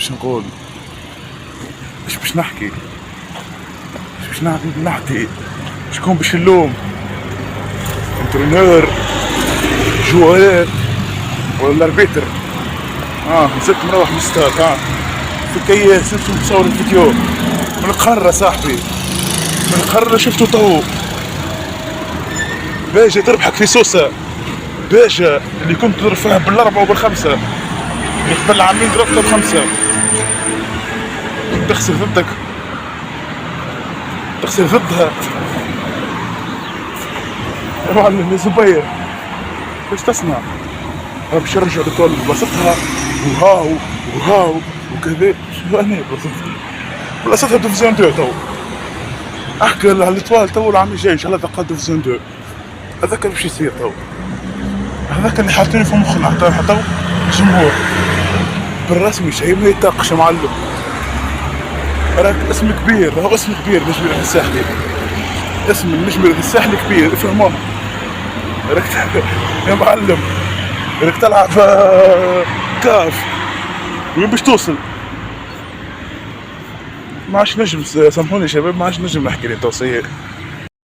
باش نقول، اش باش نحكي، اش باش نحكي، شكون باش نلوم؟ انترينور، جوار، ولا الاربيتر؟ نزلت مروح من الستاد في الكياس نمشي نصور الفيديو من القارة صاحبي، من القارة شفتو تو باجة تربحك في سوسة، باجة اللي كنت تضرب فيها بالاربعة وبالخمسة، اللي قبل عامين ضربتها بخمسة، تخسر ضدك، تخسر ضدها يا معلم يا زبير، ايش تصنع؟ باش يرجعوا الكل بلاصتها وهاو وهاو وكذا، شو انا بلاصتها ديفيزيون 2 تو، احكي على الاطوال تو العام الجاي ان شاء الله تلقى ديفيزيون 2، هذاك باش يصير تو، هذاك اللي حاطينه في مخنا حتى الجمهور بالرسمي شيء ما يطاقش يا معلم، راك اسم كبير، راهو اسم كبير نجم يريد الساحلي، اسم النجم يريد الساحلي كبير افهموه، راك يا معلم راك تلعب كاف، وين باش توصل؟ ما عادش نجم، سامحوني شباب ما عادش نجم نحكي لي تو سيء.